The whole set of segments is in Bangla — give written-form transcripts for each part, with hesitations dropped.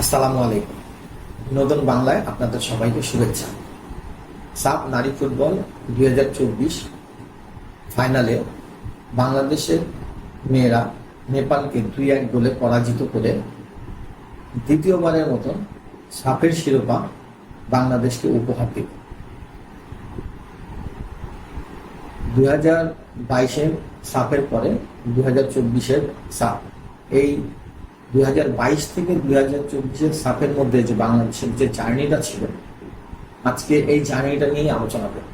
আসসালামু আলাইকুম। নতুন বাংলায় আপনাদের সবাইকে শুভেচ্ছা। সাফ নারী ফুটবল 2024 ফাইনালে বাংলাদেশের মেয়েরা নেপালকে 2-1 গোলে পরাজিত করে দ্বিতীয়বারের মতন সাফের শিরোপা বাংলাদেশকে উপহার দিল। 2022-এর সাফের পরে 2024-এর সাফ, এই 2022 থেকে 2024-এর সাফের মধ্যে যে বাংলাদেশের যে জার্নিটা ছিল, আজকে এই জার্নিটা নিয়ে আলোচনা করব।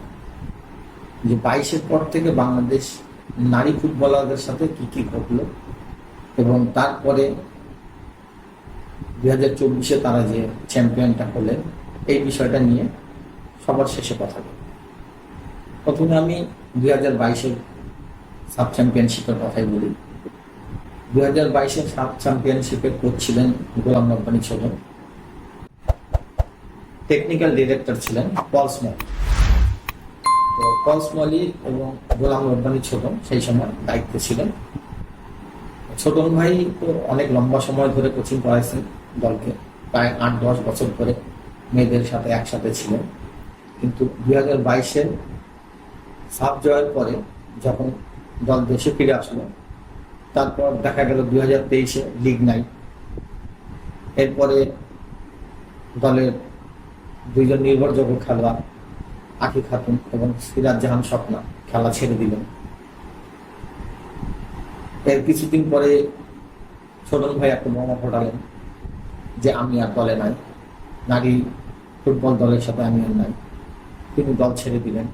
যে 22-এর পর থেকে বাংলাদেশ নারী ফুটবলারদের সাথে কি কি ঘটলো এবং তারপরে 2024-এ তারা যে চ্যাম্পিয়নটা হলেন, এই বিষয়টা নিয়ে সবার শেষে কথা বলব। প্রথমে আমি 2022-এর সাব চ্যাম্পিয়নশিপের কথাই বলি। 2022-এর সাব চ্যাম্পিয়নশিপের কোচ ছিলেন গোলাম রব্বানী ছোটন, টেকনিক্যাল ডিরেক্টর ছিলেন পল স্মল। তো পল স্মলি এবং গোলাম রব্বানী ছোটন সেই সময় দায়িত্বে ছিলেন। ছোটন ভাই তো অনেক লম্বা সময় ধরে কোচিং করাইছেন দলকে, প্রায় 8-10 বছর ধরে মেয়েদের সাথে একসাথে ছিলেন। কিন্তু 2022-এর সাব জয়ের পরে যখন দল দেশে ফিরে আসলো, তারপর দেখা গেল 2023-এ লিগ নাই। এরপরে দলের দুইজন নির্ভরযোগ্য খেলোয়াড় আঁখি খাতুন এবং সিরাজ জাহান স্বপ্না খেলা ছেড়ে দিলেন। এর কিছুদিন পরে ছোটন ভাই একটা বোমা ফোটালেন যে আমি আর দলে নাই, নারী ফুটবল দলের সাথে আমি আর নাই। তিনি দল ছেড়ে দিলেন।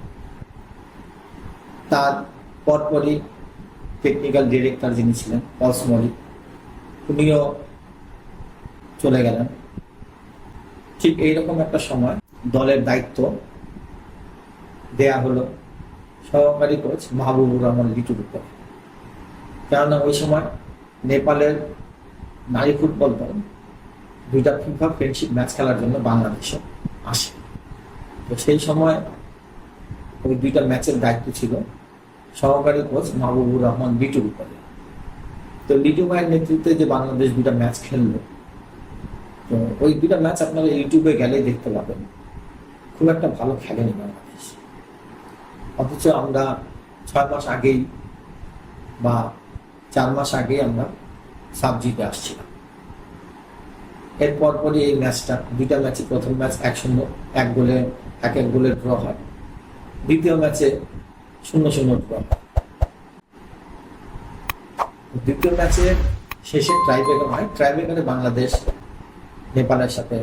তার পরপরই টেকনিক্যাল ডিরেক্টর যিনি ছিলেন পল স্মলি, উনিও চলে গেলেন। ঠিক এইরকম একটা সময় দলের দায়িত্ব দেয়া হলো সহকারী কোচ মাহবুবুর রহমান লিটুর উপর। কেননা ওই সময় নেপালের নারী ফুটবল দল 2টা ফিফা ফ্রেন্ডশিপ ম্যাচ খেলার জন্য বাংলাদেশে আসে। তো সেই সময় ওই 2টা ম্যাচের দায়িত্ব ছিল সহকারী কোচ মাহবুবুর রহমান লিটুর উপরে। তো লিটু ভাইয়ের নেতৃত্বে যে বাংলাদেশ 2টা ম্যাচ খেললো, তো ওই 2টা ম্যাচ আপনারা ইউটিউবে গেলে দেখতে পাবেন। খুব একটা ভালো খেলেনি বাংলাদেশ, অথচ আমরা 6 মাস আগেই বা 4 মাস আগেই আমরা সাব জিতে আসছিলাম। এর পরপরই এই ম্যাচটা, 2টা ম্যাচে প্রথম ম্যাচ 1-0 এক গোলে ড্র হয়, দ্বিতীয় ম্যাচে 0-0 ড্র হয়। দ্বিতীয় ম্যাচে শেষে ট্রাইব্রেকার হয়, ট্রাইব্রেকারে বাংলাদেশ নেপালের সাথে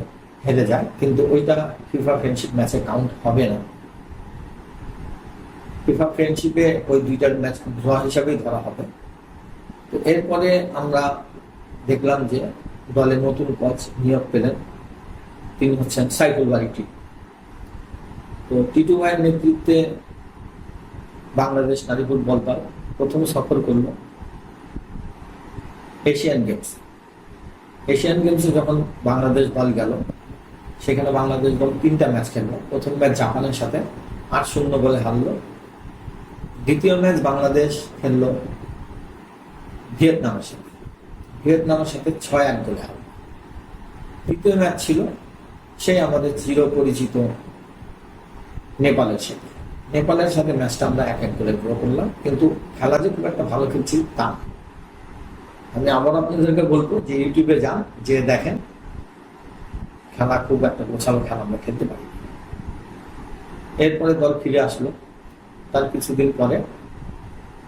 হেরে যায়, কিন্তু ওইটা ফিফা ফ্রেন্ডশিপ ম্যাচে কাউন্ট হবে না। ফিফা ফ্রেন্ডশিপে ওই 2টার ম্যাচ ড্র হিসাবেই ধরা হবে। তো এরপরে আমরা দেখলাম যে দলে নতুন কোচ নিয়োগ পেলেন, তিনি হচ্ছেন সাইফুল বারী টিটু। তো টিটু ভাইয়ের নেতৃত্বে বাংলাদেশ নারী ফুটবল দল প্রথমে সফর করল এশিয়ান গেমস। এশিয়ান গেমসে যখন বাংলাদেশ দল গেল, সেখানে বাংলাদেশ দল 3টা ম্যাচ খেললো। প্রথম ম্যাচ জাপানের সাথে 8-0 গোলে হারলো। দ্বিতীয় ম্যাচ বাংলাদেশ খেললো ভিয়েতনামের সাথে 6-1 গোলে হারলো। তৃতীয় ম্যাচ ছিল সেই আমাদের চিরপরিচিত নেপালের সাথে ম্যাচটা আমরা 1-1 গোলে ড্র করলাম। কিন্তু খেলা যে খুব একটা ভালো খেলছি তা না। আমি আবার আপনাদেরকে বলবো যে ইউটিউবে যান, যে দেখেন খেলা খুব একটা গোছালো খেলা আমরা খেলতে পারি। এরপরে দল ফিরে আসলো। তার কিছুদিন পরে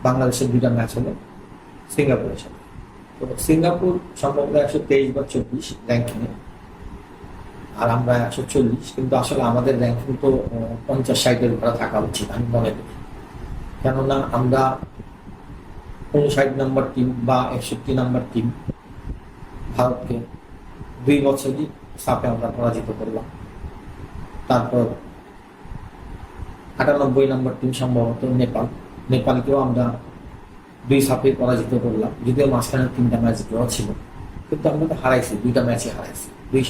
বাংলাদেশের 2টা ম্যাচ হলো সিঙ্গাপুরের সাথে। তো সিঙ্গাপুর সম্ভবত 123 বা 24 র্যাঙ্কিংয়ে, আর আমরা 140। কিন্তু আসলে আমাদের র্যাঙ্কিং তো 50-60-এর ঘরে থাকা উচিত আমি মনে করি। কেননা আমরা 59 নম্বর টিম বা 61 নম্বর টিম ভারতকে 2 বছরই সাপে আমরা পরাজিত করলাম। তারপর 98 নম্বর টিম সম্ভবত নেপালকেও আমরা 2 সাপে পরাজিত করলাম, যদিও মাঝখানে 3টা ম্যাচ ড্র ছিল। কিন্তু আমরা তো হারাইছি, 2টা ম্যাচে হারাইছি। 2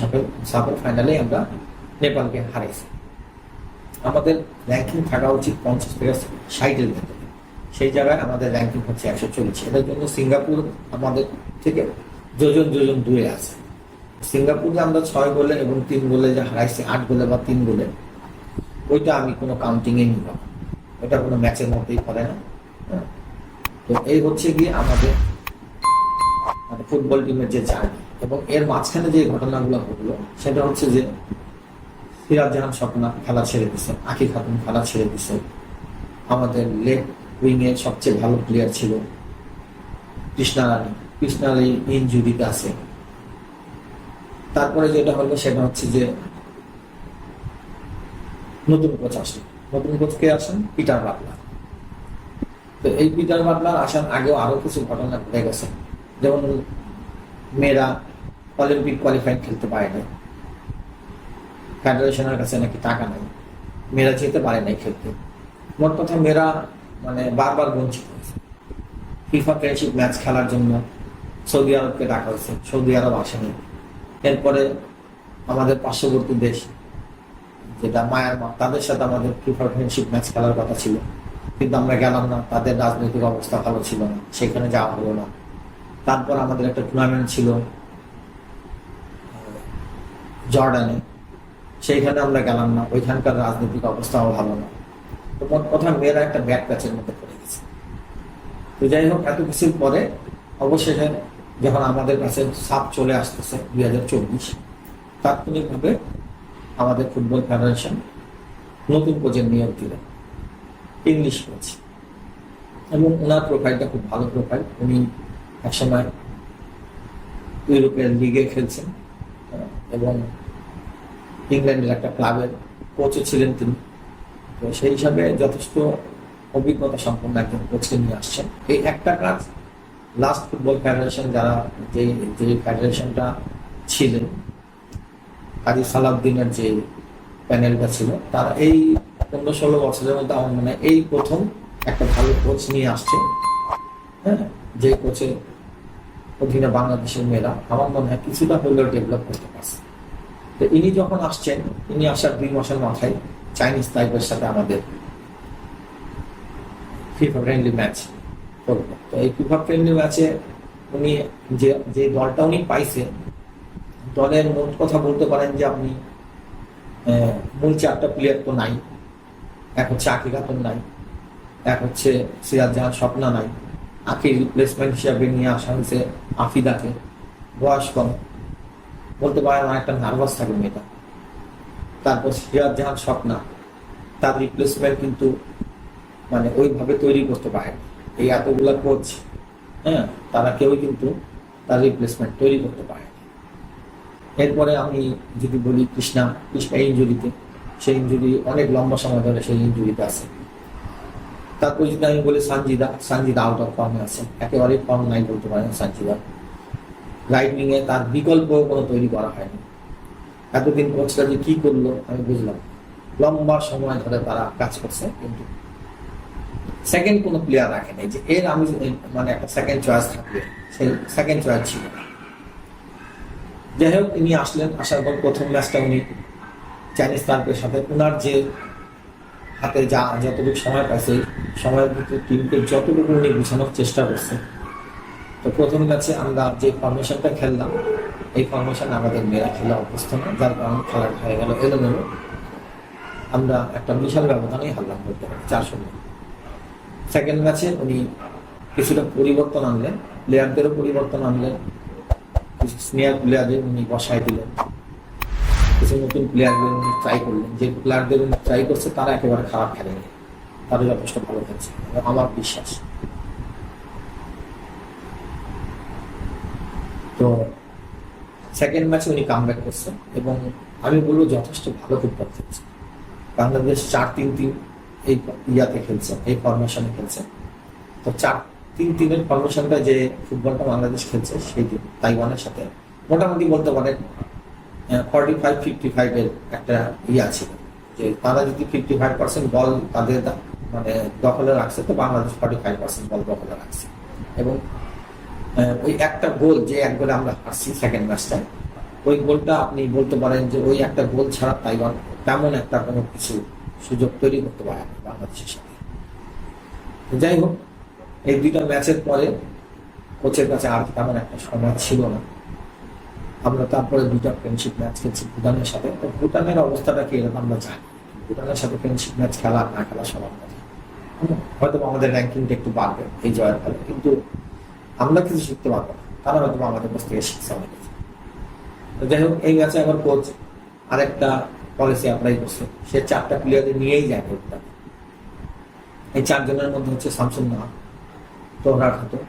সাপের ফাইনালে আমরা নেপালকে হারাইছি। আমাদের র্যাঙ্কিং থাকা উচিত 50 থেকে 60-এর ভেতরে, সেই জায়গায় আমাদের র্যাঙ্কিং হচ্ছে 140। এটার জন্য সিঙ্গাপুর আমাদের থেকে যোজন দূরে আছে। সিঙ্গাপুরে আমরা 6 গোলে এবং 3 গোলে যে হারাইছি, 8 গোলে বা 3 গোলে, ওইটা আমি কোনো কাউন্টিংয়ে নিব না, ওটা কোনো ম্যাচের মধ্যেই পড়ে না। হ্যাঁ, তো এই হচ্ছে গিয়ে আমাদের মানে ফুটবল টিমের যে জার্নি। এবং এর মাঝখানে যে ঘটনাগুলো ঘটলো সেটা হচ্ছে যে সিরাজ জাহান স্বপ্না খেলা ছেড়ে দিছে, আঁখি খাতুন খেলা ছেড়ে দিছে, আমাদের লেফট উইং এর সবচেয়ে ভালো প্লেয়ার ছিল কৃষ্ণা রানী, কৃষ্ণা রানী ইনজুরিতে আছে। তারপরে যেটা হলো সেটা হচ্ছে যে নতুন কোচ আসেন, নতুন কোচ কে আসেন? Peter Butler. তো এই পিটার বাটলার আসার আগেও আরো কিছু ঘটনা ঘটে গেছে, যেমন মেয়েরা অলিম্পিক কোয়ালিফাই খেলতে পারে না, ফেডারেশনের কাছে নাকি টাকা নাই, মেয়েরা যেতে পারে নাই খেলতে। মোট কথা মেয়েরা মানে বারবার বঞ্চিত হয়েছে। ফিফা ফ্রেন্ডশিপ ম্যাচ খেলার জন্য সৌদি আরবকে ডাকা হয়েছে, সৌদি আরব আসেনি। এরপরে আমাদের পার্শ্ববর্তী দেশ যেটা মায়ানমার, তাদের সাথে আমাদের ফিফা ফ্রেন্ডশিপ ম্যাচ খেলার কথা ছিল, কিন্তু আমরা গেলাম না, তাদের রাজনৈতিক অবস্থা ভালো ছিল না, সেখানে যাওয়া হলো না। তারপর আমাদের একটা টুর্নামেন্ট ছিল জর্ডানে, সেইখানে আমরা গেলাম না, ওইখানকার রাজনৈতিক অবস্থাও ভালো না। তো মোট কথা মেয়েরা একটা ব্যাক প্যাচের মধ্যে পড়ে গেছে। তো যাই হোক, এত কিছুর পরে অবশেষে যখন আমাদের কাছে সাপ চলে আসতেছে 2024, তাৎক্ষণিকভাবে আমাদের ফুটবল ফেডারেশন নতুন কোচের নিয়োগ দিলেন, ইংলিশ কোচ। এবং ওনার প্রোফাইলটা খুব ভালো প্রোফাইল, উনি একসময় ইউরোপের লিগে খেলছেন এবং ইংল্যান্ডের একটা ক্লাবের কোচও ছিলেন তিনি। তো সেই হিসাবে যথেষ্ট অভিজ্ঞতা সম্পন্ন একজন কোচকে নিয়ে আসছেন। এই একটা কাজ লাস্ট ফুটবল ফেডারেশন যারা যে ফেডারেশনটা ছিলেন, কাজী সালাউদ্দিনের যে প্যানেলটা ছিল, তারা এই 15-16 বছরের মধ্যে আমার মনে হয় এই প্রথম একটা ভালো কোচ নিয়ে আসছে। হ্যাঁ, যে কোচের অধীনে বাংলাদেশের মেয়েরা আমার মনে হয় কিছুটা হলেও ডেভেলপ করতে পারছে। তো ইনি যখন আসছেন, ইনি আসার 2 মাসের মাথায় চাইনিজ তাইপের সাথে আমাদের ফিফা ফ্রেন্ডলি ম্যাচ করবো। তো এই ফিফা ফ্রেন্ডলি ম্যাচে উনি যে দলটা উনি পাইছে, দলের মোট কথা বলতে পারেন যে আপনি মূল 4টা প্লেয়ার তো নাই। এক হচ্ছে আঁখি খাতুন নাই, এক হচ্ছে সিরাজ জাহান স্বপ্না নাই, আঁখির রিপ্লেসমেন্ট হিসাবে নিয়ে আসা হয়েছে আফিদাকে, বয়স কম, বলতে পারেন অনেকটা নার্ভাস থাকে মেয়েটা। তারপর সিরাজ জাহান স্বপ্না, তার রিপ্লেসমেন্ট কিন্তু মানে ওইভাবে তৈরি করতে পারে। এই এতগুলা কোচ, হ্যাঁ, তারা কেউই কিন্তু তার রিপ্লেসমেন্ট তৈরি করতে পারে। এরপরে আমি যদি বলি কৃষ্ণা ইনজুরিতে, সেই ইনজুরি অনেক লম্বা সময় ধরে সেই ইনজুরিতে আছে। তারপর যদি আমি বলি সানজিদা আউট অফ ফর্মে আছে, একেবারেই ফর্ম নাই বলতে পারেন সানজিদা। রাইট উইং এ তার বিকল্প কোনো তৈরি করা হয়নি। এতদিন কোচটা যে কি করলো আমি বুঝলাম, লম্বা সময় ধরে তারা কাজ করছে, কিন্তু সেকেন্ড কোনো প্লেয়ার রাখে নাই যে এর আমি মানে একটা সেকেন্ড চয়েস থাকবে, সেই সেকেন্ড চয়েস ছিল না। যাই হোক, তিনি আসলেন, আসার পর প্রথম ম্যাচটা উনি চাইনিজ তারপের সাথে ওনার যে হাতে যতটুকু সময় পাইছে, সময়ের ভিতরে টিমকে যতটুকু উনি গুছানোর চেষ্টা করছে। তো প্রথম ম্যাচে আমরা যে ফরমেশনটা খেললাম, এই ফরমেশন আমাদের মেয়েরা খেলা অভ্যস্ত না, যার কারণে খেলাটা হয়ে গেল এলোমেলো। আমরা একটা বিশাল ব্যবধানেই হারলাম বলতে পারি, 4-0। সেকেন্ড ম্যাচে উনি কিছুটা পরিবর্তন আনলেন, প্লেয়ারদেরও পরিবর্তন আনলেন, কিছু সিনিয়র প্লেয়ারদের উনি বসায় দিলেন, কিছু নতুন প্লেয়ারদের উনি ট্রাই করলেন। যে প্লেয়ারদের উনি ট্রাই করছে তারা একেবারে খারাপ খেলেনি, তারা যথেষ্ট ভালো খেলছে আমার বিশ্বাস। তো সেকেন্ড ম্যাচে উনি কামব্যাক করছে এবং আমি বলবো যথেষ্ট ভালো ফুটবল খেলছে। বাংলাদেশ 4-3-3 এই ইয়াতে খেলছে, এই ফরমেশনে খেলছে। তো 4-3-3 ফরমেশনটা যে ফুটবলটা বাংলাদেশ খেলছে সেই তাইওয়ানের সাথে মোটামুটি বলতে পারেন 45-55 এর একটা ইয়ে আছে, যে তারা যদি 55% বল তাদের মানে দখলে রাখছে, তো বাংলাদেশ 45% বল দখলে রাখছে। এবং ওই একটা গোল, যে এক গোলে আমরা হারছি সেকেন্ড ম্যাচটায়, ওই গোলটা আপনি বলতে পারেন যে ওই একটা গোল ছাড়া তাইওয়ান তেমন একটা কোনো কিছু সুযোগ তৈরি করতে পারে না বাংলাদেশের সাথে। যাই হোক, এই 2টা ম্যাচের পরে কোচের কাছে আর তেমন একটা সময় ছিল না। আমরা তারপরে 2টা ফ্রেন্ডশিপ ম্যাচ খেলছি ভুটানের সাথে। তো ভুটানের অবস্থাটা কি এরকম আমরা জানি, ভুটানের সাথে ফ্রেন্ডশিপ ম্যাচ খেলা না খেলা সবার কথা। হয়তো আমাদের র্যাঙ্কিংটা একটু বাড়বে এই জয়ের ফলে, কিন্তু আমরা কিছু শিখতে পারবো না, তারা হয়তো আমাদের কাছ থেকে শিখছে অনেক কিছু। যাই হোক, এই ম্যাচে আবার কোচ আরেকটা পলিসি অ্যাপ্লাই করছে, সে 4টা প্লেয়ারে নিয়েই যায় ভুটান। এই 4 জনের মধ্যে হচ্ছে শামসুন নাহার, তোহরা খাতুন,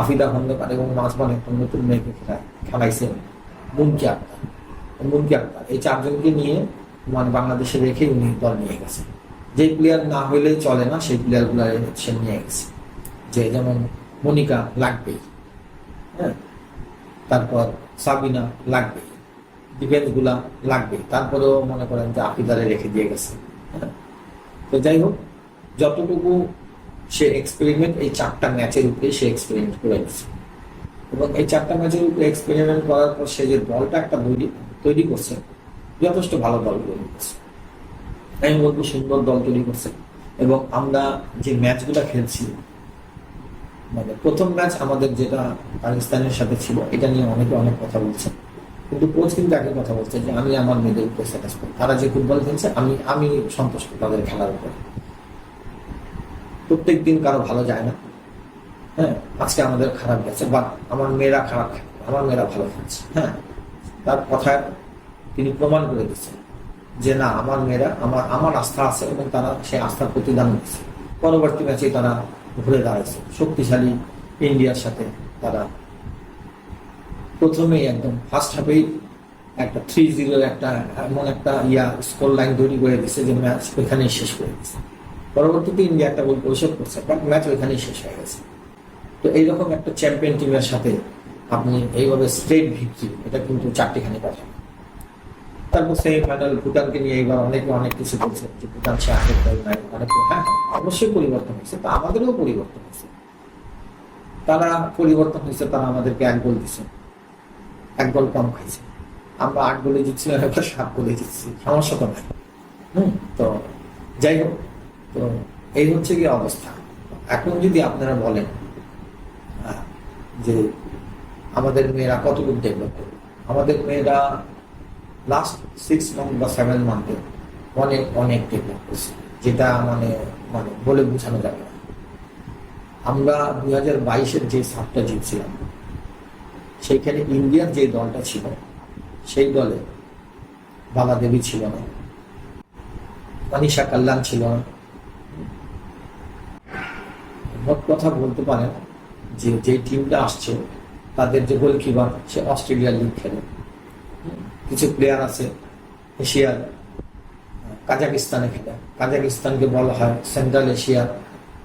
আফিদা খন্দকার এবং মাঝবান একটা নতুন মেয়েকে খেলাইছে মুনকি আক্তার। মুনকি আক্তার এই 4 জনকে নিয়ে মানে বাংলাদেশে রেখে উনি দল নিয়ে গেছে। যে প্লেয়ার না হইলে চলে না সেই প্লেয়ারগুলো সে নিয়ে গেছে, যে যেমন মনিকা লাগবেই, হ্যাঁ, তারপর সাবিনা লাগবেই, ডিফেন্স গুলা লাগবে, তারপরেও মনে করেন যে আফিদারে রেখে দিয়ে গেছে। হ্যাঁ, তো যাই হোক, যতটুকু সে এক্সপেরিমেন্ট এই 4টা ম্যাচের উপরে সে এক্সপেরিমেন্ট করে গেছে, এবং এই 4টা ম্যাচের উপরে এক্সপেরিমেন্ট করার পর সে যে দলটা একটা তৈরি করছে, যথেষ্ট ভালো দল তৈরি করছে। আমি বলবো সুন্দর দল তৈরি করছে। এবং আমরা যে ম্যাচগুলো খেলছি, মানে প্রথম ম্যাচ আমাদের যেটা পাকিস্তানের সাথে ছিল, এটা নিয়ে অনেকে অনেক কথা বলছে, কিন্তু কোচ কিন্তু একই কথা বলছে যে আমি আমার মেয়েদের উপরে স্যাটিসফাইড, তারা যে ফুটবল খেলছে আমি সন্তুষ্ট তাদের খেলার উপরে। প্রত্যেক দিন কারো ভালো যায় না, হ্যাঁ, আজকে আমাদের খারাপ গেছে, বা আমার মেয়েরা খারাপ খেলে, আমার মেয়েরা ভালো খেলছে, হ্যাঁ, তার কথায় তিনি প্রমাণ করে দিচ্ছেন যে না, আমার মেয়েরা আমার আস্থা আছে, এবং তারা সেই আস্থার প্রতিদান দিচ্ছে। পরবর্তী ম্যাচে তারা ঘুরে দাঁড়াইছে শক্তিশালী ইন্ডিয়ার সাথে। তারা প্রথমেই একদম ফার্স্ট হাফেই একটা 3-0 একটা এমন একটা স্কোর লাইন তৈরি করে দিচ্ছে যে ম্যাচ ওইখানেই শেষ করে দিচ্ছে। পরবর্তীতে ইন্ডিয়া একটা গোল পরিশোধ করছে, বাট ম্যাচ ওইখানেই শেষ হয়ে গেছে। তো এইরকম একটা চ্যাম্পিয়ন টিমের সাথে আপনি এইভাবে স্ট্রেট ভিক্টরি, এটা কিন্তু 4টিখানি কথা। তারপর সেমিফাইনাল ভুটানকে নিয়ে এবার অনেকে অনেক কিছু বলছে যে ভুটান সে আগের দল নাই, হ্যাঁ অবশ্যই পরিবর্তন হয়েছে, তা আমাদেরও পরিবর্তন হয়েছে। তারা পরিবর্তন হয়েছে, তারা আমাদেরকে 1 গোল দিচ্ছে, 1 গোল কম খাইছে। আমরা 8 গোলে জিতছিলাম, এবার 7 গোলে জিতছি, সমস্যা তো নাই। তো যাই হোক, তো এই হচ্ছে কি অবস্থা। এখন যদি আপনারা বলেন যে আমাদের মেয়েরা কতটুকু ডেভেলপ করবে, আমাদের মেয়েরা লাস্ট 6 মান্থ বা 7 মান্থে অনেক অনেক ডেভেলপ করছে, যেটা মানে মানে বলে বোঝানো যাবে না। আমরা 2022-এর যে সাপটা জিতছিলাম, সেইখানে ইন্ডিয়ার যে দলটা ছিল, সেই দলে বালা দেবী ছিল না, মানিষা কল্যাণ ছিল না। মোট কথা বলতে পারেন যে টিমটা আসছে, তাদের যে গোলকিপার সে অস্ট্রেলিয়ার লিগ খেলে, কিছু প্লেয়ার আছে এশিয়ার কাজাকিস্তানে খেলে। কাজাকিস্তানকে বলা হয় সেন্ট্রাল এশিয়ার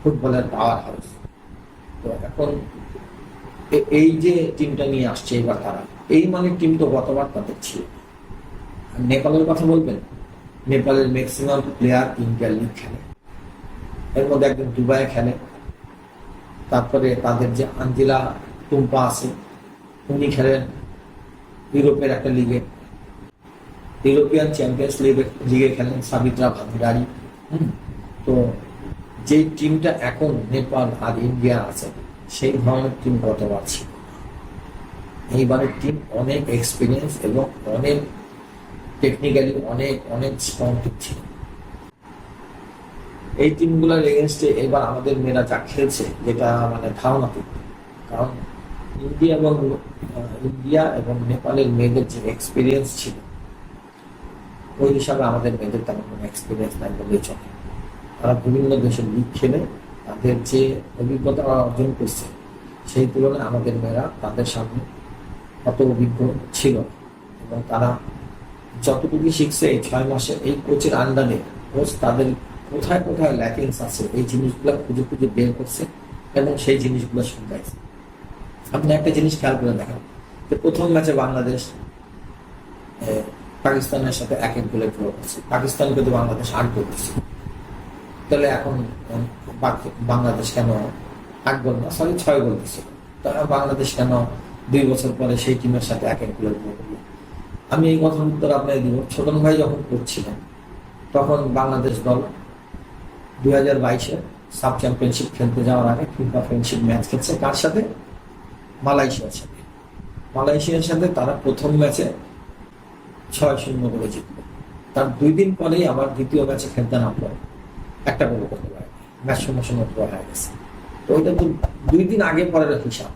ফুটবলের পাওয়ার হাউস। তো এখন এই যে টিমটা নিয়ে আসছে এবার তারা, এই মানের টিম তো গতবার তাদের ছিল। নেপালের কথা বলবেন, নেপালের ম্যাক্সিমাম প্লেয়ার ইন্ডিয়ার লিগ খেলে, এর মধ্যে একজন দুবাইয়ে খেলে। তারপরে তাদের যে আঞ্জিলা টুম্পা আছে, উনি খেলেন ইউরোপের একটা লিগে, ইউরোপিয়ান চ্যাম্পিয়ন্স লিগে খেলেন সাবিত্রা ভান্ডারী। তো যে টিমটা এখন নেপাল আর ইন্ডিয়া আছে, সেই ধরনের টিম গতবার ছিল। এইবারের টিম অনেক এক্সপিরিয়েন্স এবং অনেক টেকনিক্যালি অনেক অনেক স্ট্রং টিম ছিল। এই টিমগুলোর এগেনস্টে এবার আমাদের মেয়েরা যা খেলছে, যেটা মানে ধারণাতীত। কারণ ইন্ডিয়া এবং নেপালের মেয়েদের যে এক্সপিরিয়েন্স ছিল, ওই হিসাবে আমাদের মেয়েদের তেমন কোনো এক্সপিরিয়েন্স নাই বলেই চলে। তারা বিভিন্ন দেশের লিগ খেলে তাদের যে অভিজ্ঞতা অর্জন করছে, সেই তুলনায় আমাদের মেয়েরা তাদের সামনে অত অভিজ্ঞ ছিল। এবং তারা যতটুকু শিখছে এই 6 মাসে, এই কোচের আন্ডারে, কোচ তাদের কোথায় কোথায় ল্যাকিংস আছে এই জিনিসগুলো খুঁজে খুঁজে বের করছে এবং সেই জিনিসগুলো শুনতেছে। আপনি একটা জিনিস খেয়াল করে দেখেন যে প্রথম ম্যাচে বাংলাদেশ পাকিস্তানের সাথে 1-1 গোলে ড্র করছে, পাকিস্তানকে তো বাংলাদেশ 8 গোল দিচ্ছে। তাহলে এখন বাংলাদেশ কেন 8 গোল না, 6 গোল দিচ্ছে? তারা বাংলাদেশ কেন 2 বছর পরে সেই টিমের সাথে 1-1 গোলে ড্র করলো? আমি এই কথার উত্তর আপনাকে দিব। ছোটন ভাই যখন করছিলেন, তখন বাংলাদেশ দল 2022-এ সাব চ্যাম্পিয়নশিপ খেলতে যাওয়ার আগে ফিফা ফ্রেন্ডশিপ ম্যাচ খেলছে কার সাথে? মালয়েশিয়ার সাথে। মালয়েশিয়ার সাথে তারা প্রথম ম্যাচে 6-0 করে জিতলো। তার 2 দিন পরেই আবার দ্বিতীয় ম্যাচে খেলতে নামলো, একটা গোল করতে পারে, ম্যাচ 0-0 হয়ে গেছে। তো ওইটা তো 2 দিন আগে পরের হিসাব।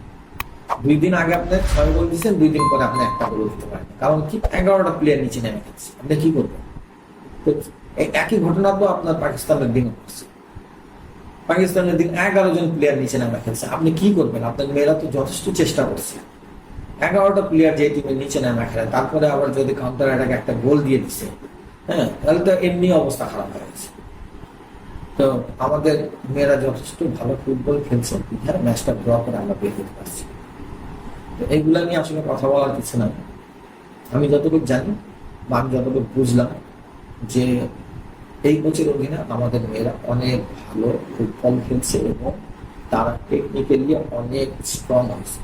2 দিন আগে আপনি 6 গোল দিচ্ছেন, 2 দিন পরে আপনি একটা গোল দিতে পারেন, কারণ কি 11টা প্লেয়ার নিচে নেমে গেছে, আপনি কি করবেন? তো এই একই ঘটনা তো আপনার পাকিস্তানের দিন হচ্ছে। পাকিস্তানের দিন 11 জন প্লেয়ার নিচে নামে খেলছে, আপনি কি করবেন? আপনার মেয়েরা তো যথেষ্ট চেষ্টা করছে, 11টা প্লেয়ার যে টিমের নিচে নামে খেলে, তারপরে আবার যদি কাউন্টার অ্যাটাকে একটা গোল দিয়ে দিচ্ছে, হ্যাঁ, তাহলে তো এমনি অবস্থা খারাপ হয়ে গেছে। তো আমাদের মেয়েরা যথেষ্ট ভালো ফুটবল খেলছে, ম্যাচটা ড্র করে আমরা বের হতে পারছি। তো এইগুলা নিয়ে আসলে কথা বলার কিছু না। আমি যতটুকু জানি বা আমি যতটুকু বুঝলাম যে এই কোচের অধীনে আমাদের মেয়েরা অনেক ভালো ফুটবল খেলছে এবং তারা টেকনিক্যালি অনেক স্ট্রং আছে।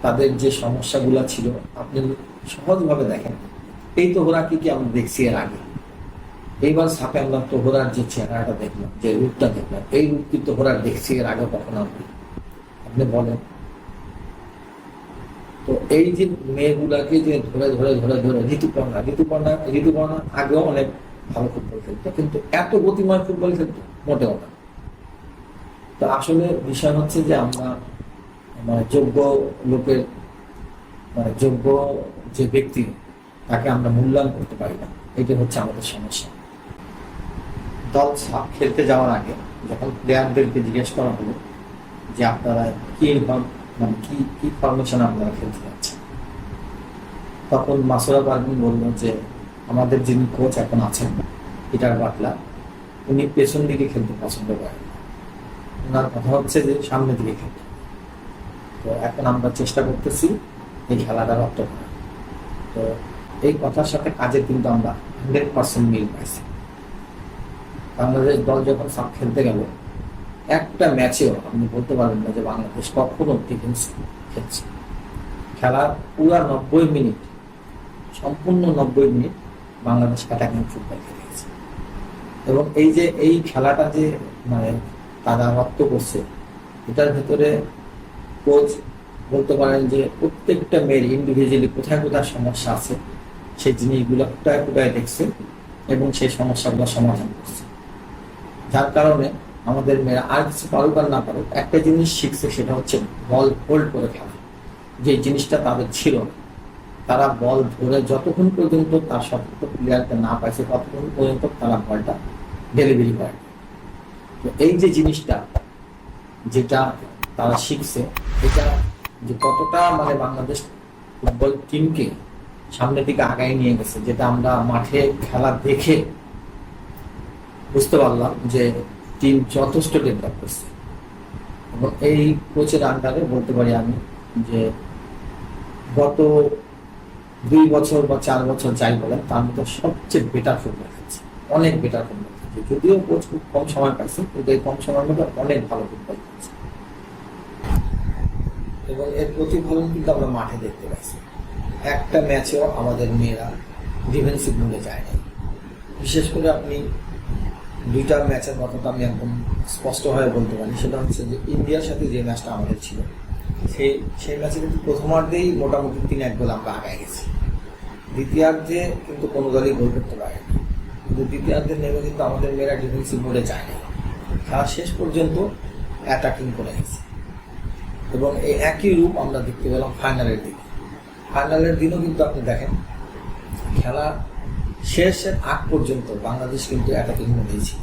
তাদের যে সমস্যাগুলো ছিল আপনি সহজভাবে দেখেন, এই তোহরাকে কি আমরা দেখছি এর আগে? এইবার সাপে আমরা তোহরার যে চেহারাটা দেখলাম, যে রূপটা দেখলাম, এই রূপ কি তোহরার দেখছি এর আগে কখনো? আপনি বলেন। তো এই যে মেয়েগুলাকে যে ধরে ধরে ধরে ধরে ঋতুপর্ণা আগেও অনেক ভালো ফুটবল খেলতো, কিন্তু এত গতিময় ফুটবল খেলতো মোটেও না। তো আসলে বিষয় হচ্ছে যে আমরা মানে যোগ্য লোকের, মানে যোগ্য যে ব্যক্তি তাকে আমরা মূল্যায়ন করতে পারি না, এটা হচ্ছে আমাদের সমস্যা। দল সাপ খেলতে যাওয়ার আগে যখন প্লেয়ারদেরকে জিজ্ঞেস করা হলো যে আপনারা কি মানে কি ফরমেশন আপনারা খেলতে যাচ্ছেন, তখন মাসুরা পারভিন বলল যে আমাদের যিনি কোচ এখন আছেন পিটার বাটলার, উনি পেছন দিকে খেলতে পছন্দ করেন, ওনার কথা হচ্ছে যে সামনের দিকে খেলতে। তো এখন আমরা চেষ্টা করতেছি এই খেলাটা রপ্ত করা। তো এই কথার সাথে কাজের কিন্তু আমরা 100% মিল পাইছি। বাংলাদেশ দল যখন সাপ খেলতে গেল, একটা ম্যাচেও আপনি বলতে পারবেন না যে বাংলাদেশ কখনো ডিফেন্স খেলছে। খেলার পুরা 90 মিনিট, সম্পূর্ণ 90 মিনিট বাংলাদেশ অ্যাটাকিং ফুটবল খেলে গেছে। এবং এই যে এই খেলাটা যে মানে তারা রপ্ত করছে, এটার ভেতরে কোচ বলতে পারেন যে প্রত্যেকটা মেয়ের ইন্ডিভিজুয়ালি কোথায় কোথায় সমস্যা আছে সেই জিনিসগুলো কোথায় কোথায় দেখছে এবং সেই সমস্যাগুলো সমাধান করছে। যার কারণে আমাদের মেয়েরা আর কিছু পারুক আর না পারুক, একটা জিনিস শিখছে, সেটা হচ্ছে বল হোল্ড করে খেলা। যে জিনিসটা তাদের ছিল না, তারা বল ধরে যতক্ষণ পর্যন্ত তার সতর্ক প্লেয়ারকে না পাইছে ততক্ষণ পর্যন্ত তারা বলটা ডেলিভারি করে। তো এই যে জিনিসটা যেটা তারা শিখছে, এটা যে কতটা মানে বাংলাদেশ ফুটবল টিমকে সামনের দিকে আগায় নিয়ে গেছে, যেটা আমরা মাঠে খেলা দেখে বুঝতে পারলাম যে টিম যথেষ্ট ডেভেলপ করছে। এবং এই কোচের আন্ডারে বলতে পারি আমি যে গত 2 বছর বা 4 বছর যাই বলেন, তার মধ্যে সবচেয়ে বেটার ফুটবল খেলছে, অনেক বেটার ফুটবল খেলছে। যদিও কোচ খুব কম সময় পাইছে, কিন্তু এই কম সময়ের মধ্যে অনেক ভালো ফুটবল খেলছে এবং এর প্রতিফলন কিন্তু আমরা মাঠে দেখতে পাইছি। একটা ম্যাচেও আমাদের মেয়েরা ডিফেন্সিভ মোডে যায় না। বিশেষ করে আপনি 2টা ম্যাচের কথা আমি একদম স্পষ্টভাবে বলতে পারি, সেটা হচ্ছে যে ইন্ডিয়ার সাথে যে ম্যাচটা আমাদের ছিল, সেই ম্যাচে কিন্তু প্রথমার্ধেই মোটামুটি 3-1 গোল আমরা আগায় গেছি। দ্বিতীয়ার্ধে কিন্তু কোনো দলই গোল করতে পারেনি, কিন্তু দ্বিতীয়ার্ধে নেমে কিন্তু আমাদের মেয়েরা ডিফেন্সিভ মোডে যায় না, খেলা শেষ পর্যন্ত অ্যাটাকিং করে গেছে। এবং এই একই রূপ আমরা দেখতে পেলাম ফাইনালের দিকে। ফাইনালের দিনও কিন্তু আপনি দেখেন খেলা শেষের আগ পর্যন্ত বাংলাদেশ কিন্তু অ্যাটাকিং মোডেই ছিল।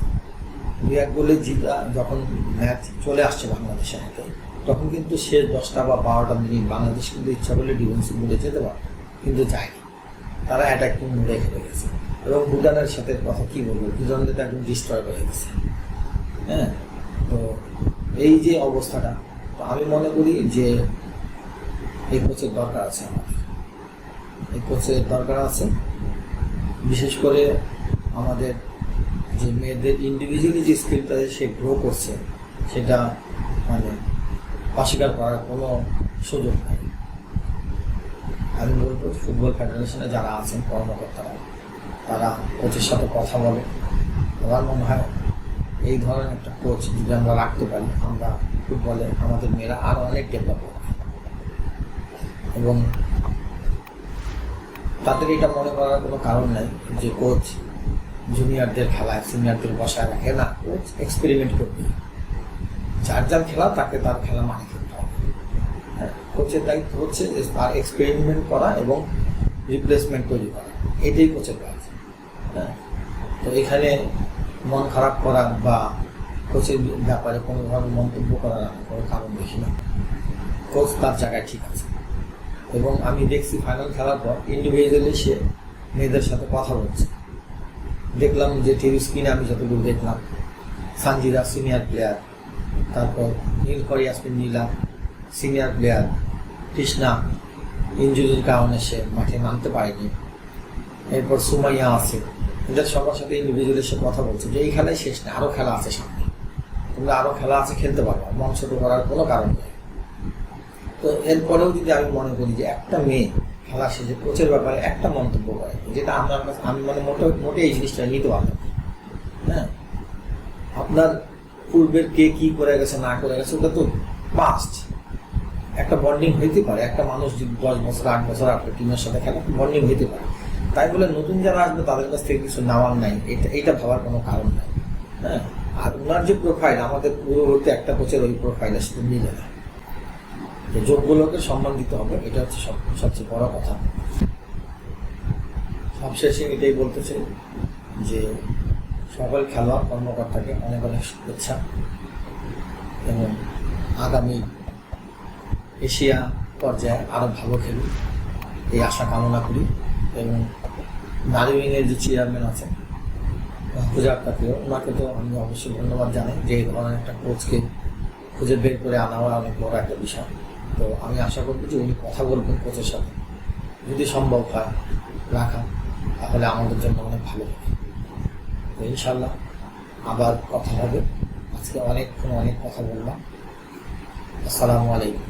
2-1 গোলে জিতা যখন ম্যাচ চলে আসছে বাংলাদেশের হাতে, তখন কিন্তু শেষ 10টা বা 12টা মিনিট বাংলাদেশ কিন্তু ইচ্ছা করলে ডিফেন্সিভ মোডে যেতে পারে, কিন্তু যায়নি, তারা অ্যাটাকিং মোডে খেলে গেছে। এবং ভুটানের সাথে কথা কি বলবো, দুজনদের তো একদম ডিস্ট্রয় হয়ে গেছে। হ্যাঁ, তো এই যে অবস্থাটা, তো আমি মনে করি যে এই কোচের দরকার আছে, আমাদের এই কোচের দরকার আছে। বিশেষ করে আমাদের যে মেয়েদের ইন্ডিভিজুয়ালি যে স্কিলটা সে গ্রো করছে, সেটা মানে অস্বীকার করার কোনো সুযোগ নেই। আমি বলবো ফুটবল ফেডারেশনে যারা আছেন কর্মকর্তারা, তারা কোচের সাথে কথা বলে। আমার মনে হয় এই ধরনের একটা কোচ যদি আমরা রাখতে পারি, আমরা ফুটবলে আমাদের মেয়েরা আরও অনেক ডেভেলপ হবে। এবং তাদের এটা মনে করার কোনো কারণ নাই যে কোচ জুনিয়রদের খেলায় সিনিয়রদের বসায় রাখে না, কোচ এক্সপেরিমেন্ট করবে, যার যার খেলা তাকে তার খেলা মানে খেলতে হবে। কোচের দায়িত্ব হচ্ছে তার এক্সপেরিমেন্ট করা এবং রিপ্লেসমেন্ট তৈরি করা, এটাই কোচের কাজ। তো এখানে মন খারাপ করা বা কোচের ব্যাপারে কোনো ধরনের মন্তব্য করার কোনো কারণ দেখি না। কোচ তার জায়গায় ঠিক আছে। এবং আমি দেখছি ফাইনাল খেলার পর ইন্ডিভিজুয়ালি সে মেয়েদের সাথে কথা বলছে। দেখলাম যে টিভি স্ক্রিনে আমি যতদূর দেখলাম, সানজিদা সিনিয়র প্লেয়ার, তারপর নীলকর ইয়াসমিন নীলা সিনিয়র প্লেয়ার, কৃষ্ণা ইনজুরির কারণে সে মাঠে নামতে পারেনি, এরপর সুমাইয়া আছে, এদের সবার সাথে ইন্ডিভিজুয়ালি সে কথা বলছে যে এই খেলায় শেষ নেই, আরও খেলা আছে সামনে, তোমরা আরও খেলা আছে, খেলতে পারবো, মন ছোট করার কোনো কারণ নেই। তো এরপরেও যদি আমি মনে করি যে একটা মেয়ে খেলা শেষে কোচের ব্যাপারে একটা মন্তব্য করে, যেটা আমার কাছে আমি মোটে এই জিনিসটা নিতে পারলাম। হ্যাঁ, আপনার পূর্বের কে কি করে গেছে না করে গেছে ওটা তো পাস্ট, একটা বন্ডিং হইতে পারে। একটা মানুষ যদি 10 বছর 8 বছর আপনার টিমের সাথে খেলা বন্ডিং হইতে পারে, তাই বলে নতুন যারা আসবে তাদের কাছ থেকে কিছু নেওয়ার নাই, এটা ভাবার কোনো কারণ নাই। হ্যাঁ, আর ওনার যে প্রোফাইল আমাদের পূর্ববর্তী একটা কোচের ওই প্রোফাইলের সাথে মিলে না। যোগ্য লোকের সম্মান দিতে হবে, এটা হচ্ছে সবচেয়ে বড় কথা। সবশেষে এটাই বলতে চাই যে সকল খেলোয়াড় কর্মকর্তাকে অনেক অনেক শুভেচ্ছা এবং আগামী এশিয়া পর্যায়ে আরও ভালো খেলুন এই আশা কামনা করি। এবং নারী উইংয়ের যে চেয়ারম্যান আছেন পূজার তাকেও, ওনাকে তো আমি অবশ্যই ধন্যবাদ জানাই যে এই ধরনের একটা কোচকে খুঁজে বের করে আনা হওয়া অনেক বড় একটা বিষয়। তো আমি আশা করব যে উনি কথা বলবেন কোচের সাথে, যদি সম্ভব হয় রাখা, তাহলে আমাদের জন্য অনেক ভালো হবে। তো ইনশাল্লাহ আবার কথা হবে। আজকে অনেক কথা বললাম। আসসালামু আলাইকুম।